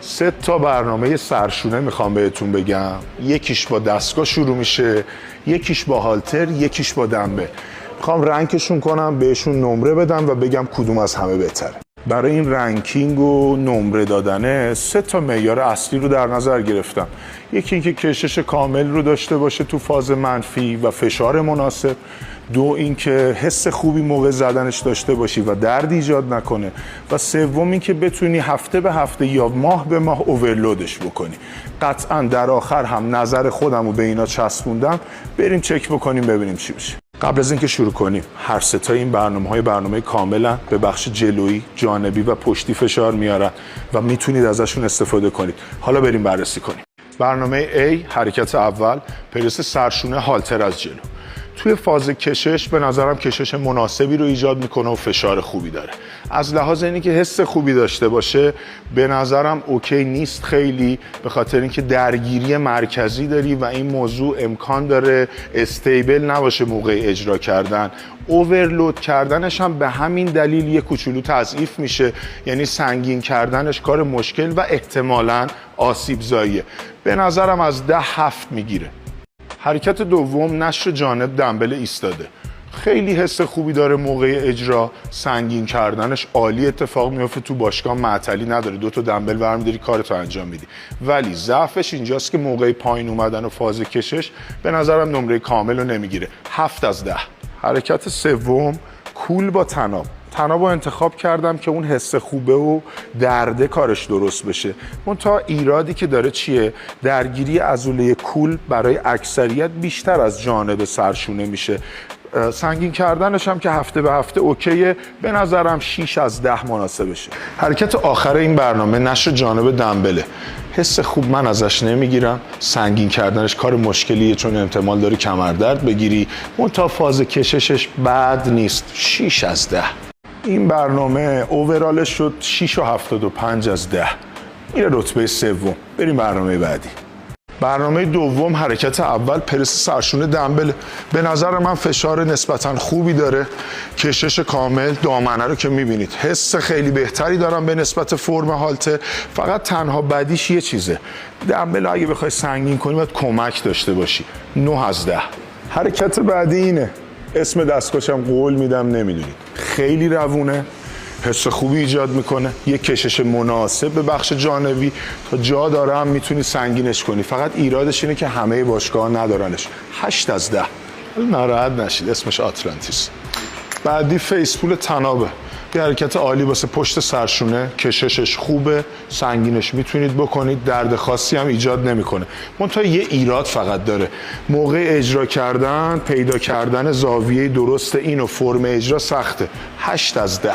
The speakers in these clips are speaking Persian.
3 تا برنامه سرشونه میخوام بهتون بگم. یکیش با دستگاه شروع میشه، یکیش با هالتر، یکیش با دمبل. میخوام رنکشون کنم، بهشون نمره بدم و بگم کدوم از همه بهتره. برای این رنکینگ و نمره دادنه 3 تا معیار اصلی رو در نظر گرفتم. یکی اینکه کشش کامل رو داشته باشه تو فاز منفی و فشار مناسب. 2 اینکه حس خوبی موقع زدنش داشته باشی و درد ایجاد نکنه. و 3 اینکه بتونی هفته به هفته یا ماه به ماه اوورلودش بکنی. قطعا در آخر هم نظر خودم رو به اینا چسبوندم. بریم چک بکنیم ببینیم چی میشه. قبل از اینکه شروع کنیم، هر 3 تا این برنامه کاملا به بخش جلویی، جانبی و پشتی فشار میارن و میتونید ازشون استفاده کنید. حالا بریم بررسی کنیم. برنامه A، حرکت اول، پرس سرشونه هالتر از جلو. توی فاز کشش به نظرم کشش مناسبی رو ایجاد میکنه و فشار خوبی داره. از لحاظ اینی که حس خوبی داشته باشه به نظرم اوکی نیست خیلی، به خاطر اینکه درگیری مرکزی داری و این موضوع امکان داره استیبل نباشه موقع اجرا کردن. اوورلود کردنش هم به همین دلیل یه کوچولو تضعیف میشه، یعنی سنگین کردنش کار مشکل و احتمالاً آسیب زاییه. به نظرم از 10 7 میگیره. حرکت دوم، نشر جانب دمبل ایستاده. خیلی حس خوبی داره موقع اجرا، سنگین کردنش عالی اتفاق میفته، تو باشگاه معطلی نداره، 2 تا دمبل برمی‌داری کارتو انجام میدی. ولی ضعفش اینجاست که موقع پایین اومدن و فاز کشش به نظرم نمره کامل رو نمیگیره. 7 از 10. حرکت سوم، کول با طناب. طناب رو انتخاب کردم که اون حس خوبه و درده کارش درست بشه. منتها ایرادی که داره چیه؟ درگیری عضله کول برای اکثریت بیشتر از جانب سرشونه میشه. سنگین کردنش هم که هفته به هفته اوکیه، به نظرم 6 از 10 مناسبشه. حرکت آخر این برنامه نشر جانب دمبله. حس خوب من ازش نمیگیرم، سنگین کردنش کار مشکلیه چون احتمال داره کمردرد بگیری. منتها فاز کششش بد نیست. 6 از 10. این برنامه اوورالش شد 6.75 از 10. میره رتبه 3. بریم برنامه بعدی. برنامه دوم، حرکت اول، پرس سرشونه دمبل. به نظر من فشار نسبتاً خوبی داره، کشش کامل، دامنه رو که میبینید حس خیلی بهتری دارم به نسبت فرم هالتر. فقط تنها بدیش یه چیزه، دمبل اگه بخوای سنگین کنی باید کمک داشته باشی. 9 از 10. حرکت بعدی اینه، اسم دستگاهشم قول میدم نمیدونید، خیلی روونه، حس خوبی ایجاد میکنه، یه کشش مناسب به بخش جانبی، تا جا داره هم میتونی سنگینش کنی. فقط ایرادش اینه که همه باشگاه ندارنش. 8 از 10. ناراحت نشید، اسمش آتلانتیس. بعدی فیسپول طنابه. یه حرکت عالی واسه پشت سرشونه، کششش خوبه، سنگینش میتونید بکنید، درد خاصی هم ایجاد نمیکنه. منتها یه ایراد فقط داره، موقع اجرا کردن پیدا کردن زاویه درست این و فرم اجرا سخته. 8 از 10.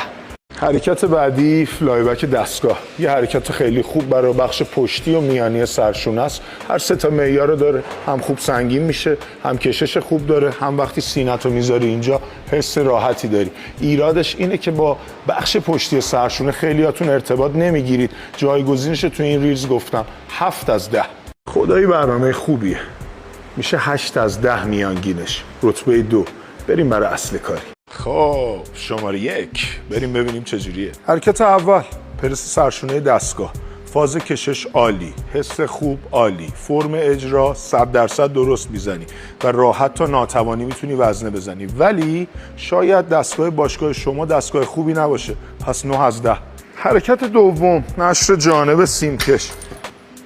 حرکت بعدی، فلایبک دستگاه. یه حرکت خیلی خوب برای بخش پشتی و میانی سرشونه است. هر 3 تا معیار داره، هم خوب سنگین میشه، هم کشش خوب داره، هم وقتی سینه‌تو میذاری اینجا حس راحتی داری. ایرادش اینه که با بخش پشتی سرشونه خیلیاتون ارتباط نمیگیرید. جایگزینش تو این ریلز گفتم. 7 از 10. خدایی برنامه خوبیه. میشه 8 از 10 میانگینش. رتبه 2. بریم برای اصل کاری. خب شماره 1، بریم ببینیم چجوریه. حرکت اول، پرس سرشونه دستگاه. فاز کشش عالی، حس خوب عالی، فرم اجرا 100% درست میزنی و راحت تا ناتوانی میتونی وزنه بزنی. ولی شاید دستگاه باشگاه شما دستگاه خوبی نباشه، پس 9 از 10. حرکت دوم، نشر جانب سیمکش.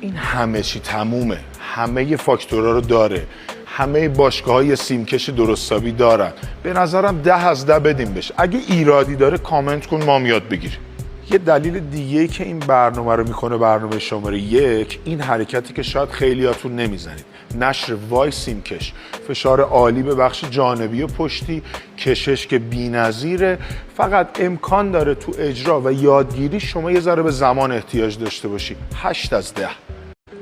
این همه چی تمومه، همه فاکتورها رو داره، همه باشگاه‌های سیمکش درستابی دارن. به نظرم 10 از 10 بدیم بهش. اگه ایرادی داره کامنت کن، ما یاد بگیریم. یه دلیل دیگه‌ای که این برنامه رو میکنه برنامه شماره 1، این حرکتی که شاید خیلیاتون نمیزنید، نشر وای سیمکش. فشار عالی به بخش جانبی و پشتی، کشش که بی‌نظیره. فقط امکان داره تو اجرا و یادگیری شما یه ذره به زمان احتیاج داشته باشی. 8 از 10.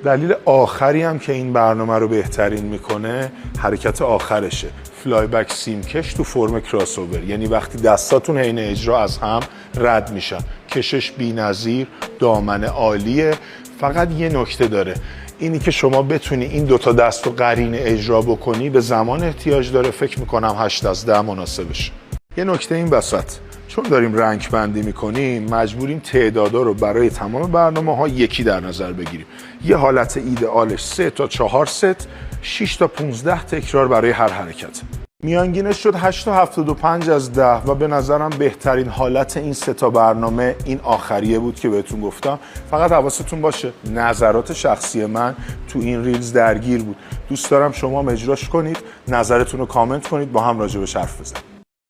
دلیل آخری هم که این برنامه رو بهترین میکنه حرکت آخرشه، فلایبک سیمکش تو فرم کراس اوور. یعنی وقتی دستاتون حین اجرا از هم رد میشن، کشش بی‌نظیر، دامنه عالیه. فقط یه نکته داره، اینی که شما بتونی این 2 تا دست رو قرینه اجرا بکنی به زمان احتیاج داره. فکر میکنم 8 از 10 مناسبش. یه نکته این وسط، چون داریم رنک بندی میکنیم مجبوریم تعدادا رو برای تمام برنامه ها یکی در نظر بگیریم. یه حالت ایدئالش 3 تا 4 ست، 6 تا 15 تکرار برای هر حرکت. میانگینش شد 8 تا 75 از 10 و به نظرم بهترین حالت این 3 تا برنامه این آخریه بود که بهتون گفتم. فقط حواستون باشه نظرات شخصی من تو این ریلز درگیر بود. دوست دارم شما اجراش کنید، نظرتون رو کامنت کنید، با هم راجع بهش حرف بزنیم.